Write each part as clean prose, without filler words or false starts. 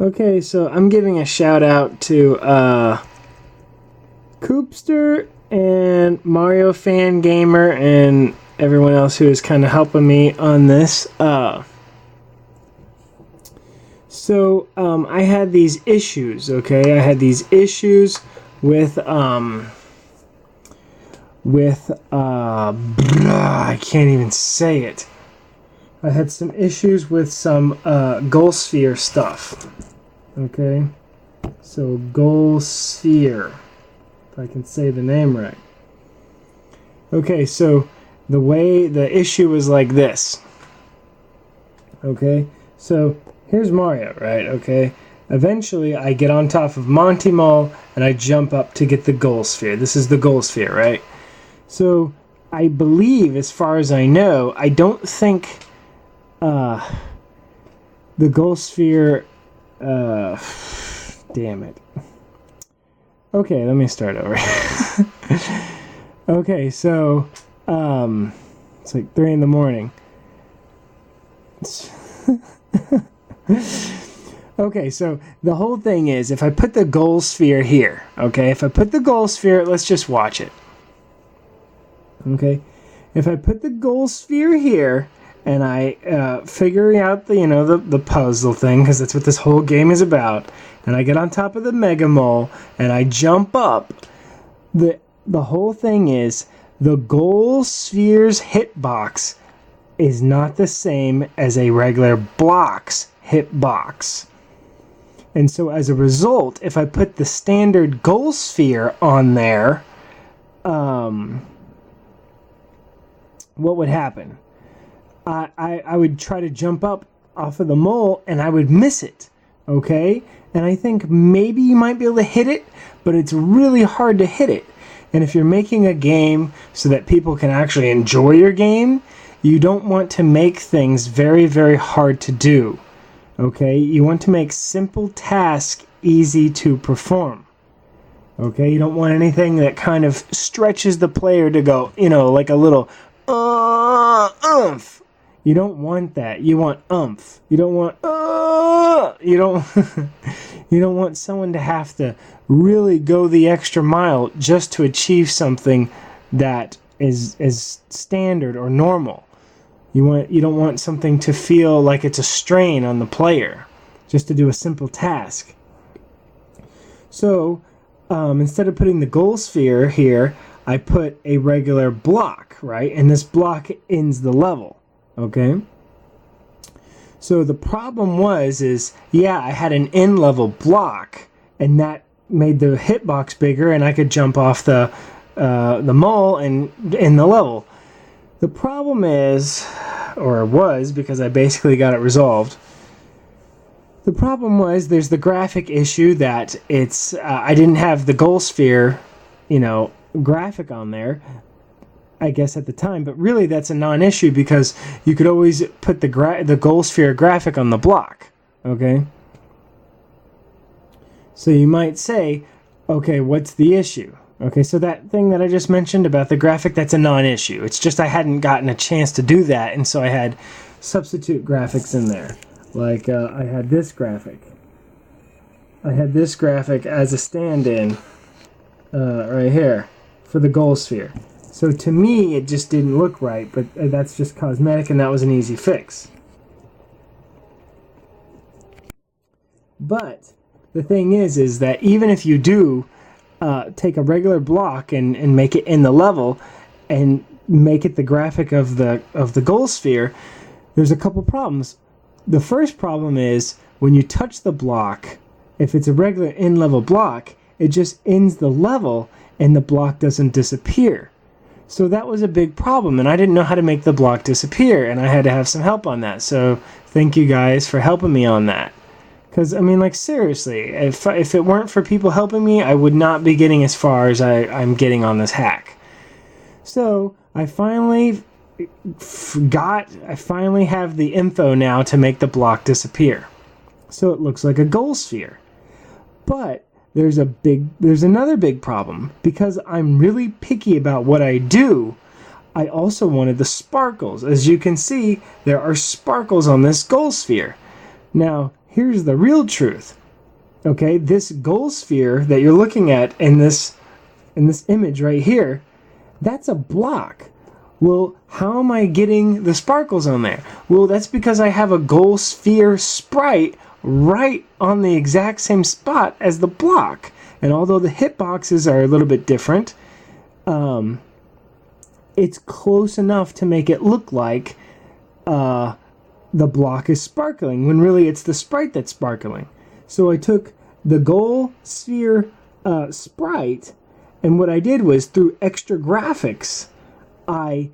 Okay, so I'm giving a shout out to Coopster and Mario Fan Gamer and everyone else who is kind of helping me on this. I had these issues, okay? I had these issues with I can't even say it. I had some issues with some Goal Sphere stuff. Okay? So, Goal Sphere. If I can say the name right. Okay, so the issue was like this. Okay? So, here's Mario, right? Okay? Eventually, I get on top of Monty Mall and I jump up to get the Goal Sphere. This is the Goal Sphere, right? So, I believe, as far as I know, I don't think the Goal Sphere, damn it. Okay, let me start over. Okay, so, it's like 3 in the morning. Okay, so the whole thing is, if I put the Goal Sphere here, okay, if I put the Goal Sphere, let's just watch it. Okay, if I put the Goal Sphere here, and I figure out the puzzle thing, because that's what this whole game is about, and I get on top of the Mega Mole, and I jump up, the whole thing is, the Goal Sphere's hitbox is not the same as a regular block's hitbox. And so as a result, if I put the standard Goal Sphere on there, what would happen? I would try to jump up off of the mole and I would miss it, okay? And I think maybe you might be able to hit it, but it's really hard to hit it. And if you're making a game so that people can actually enjoy your game, you don't want to make things very, very hard to do, okay? You want to make simple tasks easy to perform, okay? You don't want anything that kind of stretches the player to go, like a little oomph. You don't want that. You want oomph. You don't want you don't you don't want someone to have to really go the extra mile just to achieve something that is standard or normal. You don't want something to feel like it's a strain on the player just to do a simple task. So, instead of putting the Goal Sphere here, I put a regular block, right? And this block ends the level, okay? So the problem I had an end level block, and that made the hitbox bigger, and I could jump off the mole and end the level. The problem is, or was, because I basically got it resolved. The problem was there's the graphic issue that it's I didn't have the Goal Sphere, graphic on there, I guess at the time, but really that's a non-issue because you could always put the Goal Sphere graphic on the block, okay? So you might say, okay, what's the issue? Okay, so that thing that I just mentioned about the graphic, that's a non-issue. It's just I hadn't gotten a chance to do that, and so I had substitute graphics in there. Like, I had this graphic. I had this graphic as a stand-in right here for the Goal Sphere. So to me, it just didn't look right, but that's just cosmetic, and that was an easy fix. But the thing is that even if you do take a regular block and make it in the level and make it the graphic of the Goal Sphere, there's a couple problems. The first problem is when you touch the block, if it's a regular in-level block, it just ends the level and the block doesn't disappear. So that was a big problem, and I didn't know how to make the block disappear, and I had to have some help on that. So thank you guys for helping me on that. Because, seriously, if it weren't for people helping me, I would not be getting as far as I'm getting on this hack. So I finally have the info now to make the block disappear. So it looks like a Goal Sphere. But there's another big problem. Because I'm really picky about what I do, I also wanted the sparkles. As you can see, there are sparkles on this Goal Sphere. Now, here's the real truth. Okay, this goal sphere that you're looking at in this image right here, that's a block. Well, how am I getting the sparkles on there? Well, that's because I have a goal sphere sprite right on the exact same spot as the block. And although the hitboxes are a little bit different, it's close enough to make it look like the block is sparkling, when really it's the sprite that's sparkling. So I took the goal sphere sprite, and what I did was, through extra graphics, in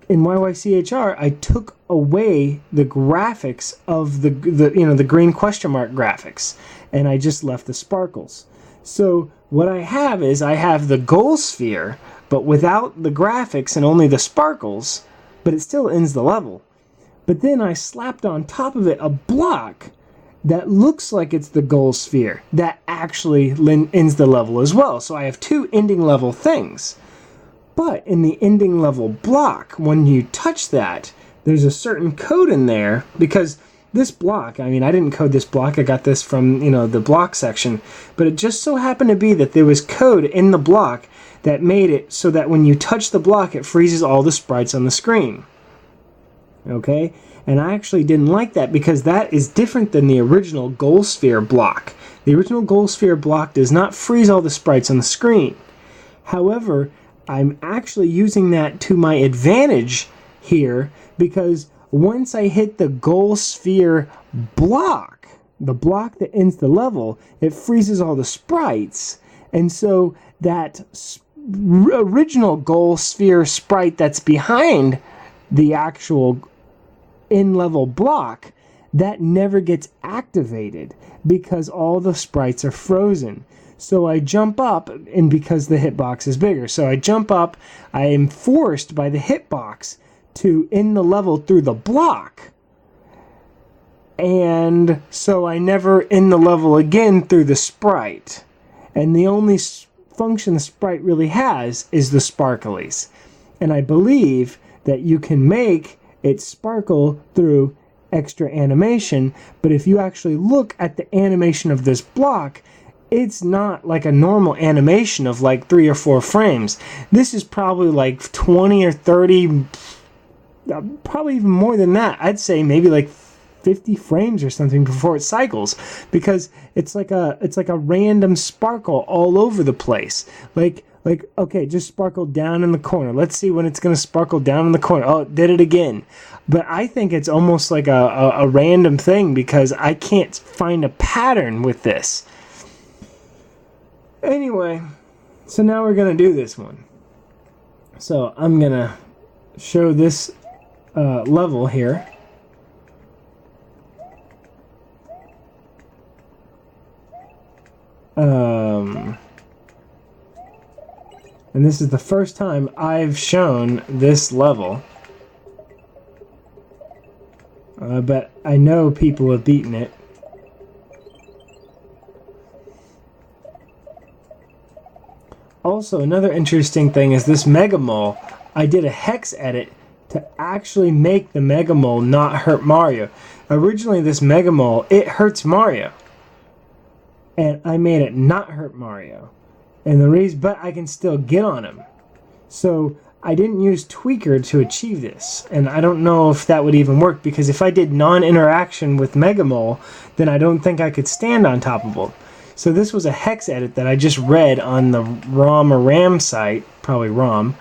YYCHR, I took away the graphics of the green question mark graphics, and I just left the sparkles. So what I have is, I have the goal sphere, but without the graphics and only the sparkles, but it still ends the level. But then I slapped on top of it a block that looks like it's the goal sphere that actually ends the level as well. So I have two ending level things. But in the ending level block, when you touch that, there's a certain code in there, because this block, I mean, I didn't code this block, I got this from, the block section, but it just so happened to be that there was code in the block that made it so that when you touch the block, it freezes all the sprites on the screen. Okay? And I actually didn't like that, because that is different than the original goal sphere block. The original goal sphere block does not freeze all the sprites on the screen. However, I'm actually using that to my advantage here, because once I hit the goal sphere block, the block that ends the level, it freezes all the sprites. And so that original goal sphere sprite that's behind the actual in-level block, that never gets activated because all the sprites are frozen. So I jump up, and because the hitbox is bigger, so I jump up, I am forced by the hitbox to end the level through the block. And so I never end the level again through the sprite. And the only function the sprite really has is the sparklies. And I believe that you can make it sparkle through extra animation, but if you actually look at the animation of this block, it's not like a normal animation of like 3 or 4 frames. This is probably like 20 or 30, probably even more than that. I'd say maybe like 50 frames or something before it cycles, because it's like a random sparkle all over the place. Like okay, just sparkle down in the corner. Let's see when it's going to sparkle down in the corner. Oh, it did it again. But I think it's almost like a random thing, because I can't find a pattern with this. Anyway, so now we're going to do this one. So I'm going to show this level here. And this is the first time I've shown this level. But I know people have beaten it. Also, another interesting thing is this Mega Mole. I did a hex edit to actually make the Mega Mole not hurt Mario. Originally, this Mega Mole, it hurts Mario. And I made it not hurt Mario. And the reason, but I can still get on him. So I didn't use Tweaker to achieve this. And I don't know if that would even work, because if I did non-interaction with Mega Mole, then I don't think I could stand on top of him. So this was a hex edit that I just read on the ROM or RAM site, probably ROM,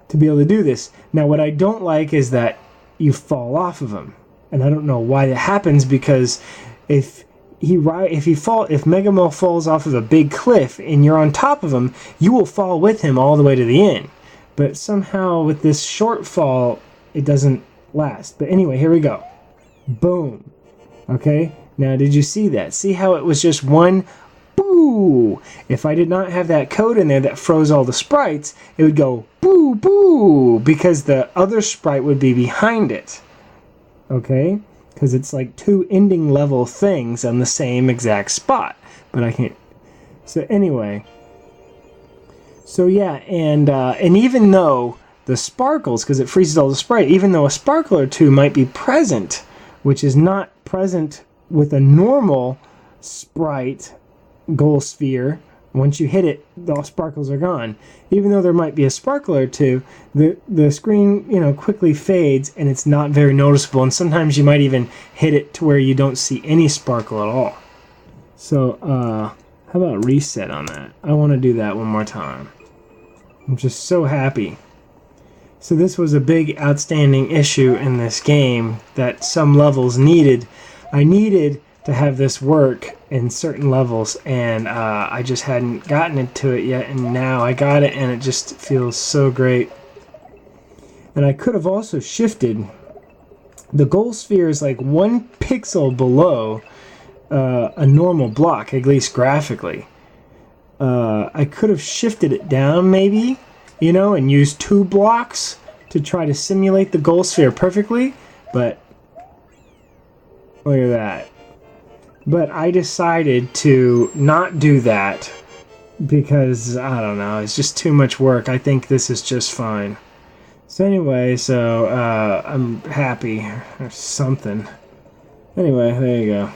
to be able to do this. Now what I don't like is that you fall off of him. And I don't know why that happens, because if Mega Mole falls off of a big cliff and you're on top of him, you will fall with him all the way to the end. But somehow with this short fall, it doesn't last. But anyway, here we go. Boom. Okay? Now, did you see that? See how it was just one boo? If I did not have that code in there that froze all the sprites, it would go boo, boo, because the other sprite would be behind it. Okay? Because it's like two ending level things on the same exact spot. But I can't. So anyway. So yeah, and even though the sparkles, because it freezes all the sprite, even though a sparkle or two might be present, which is not present with a normal sprite goal sphere, once you hit it, the sparkles are gone. Even though there might be a sparkle or two, the screen, you know, quickly fades and it's not very noticeable. And sometimes you might even hit it to where you don't see any sparkle at all. So, how about reset on that? I want to do that one more time. I'm just so happy. So this was a big outstanding issue in this game that some levels needed. I needed to have this work in certain levels, and I just hadn't gotten into it yet, and now I got it, and it just feels so great. And I could have also shifted. The goal sphere is like 1 pixel below a normal block, at least graphically. I could have shifted it down maybe, you know, and used 2 blocks to try to simulate the goal sphere perfectly, but look at that. But I decided to not do that because, I don't know, it's just too much work. I think this is just fine. So anyway, I'm happy or something. Anyway, there you go.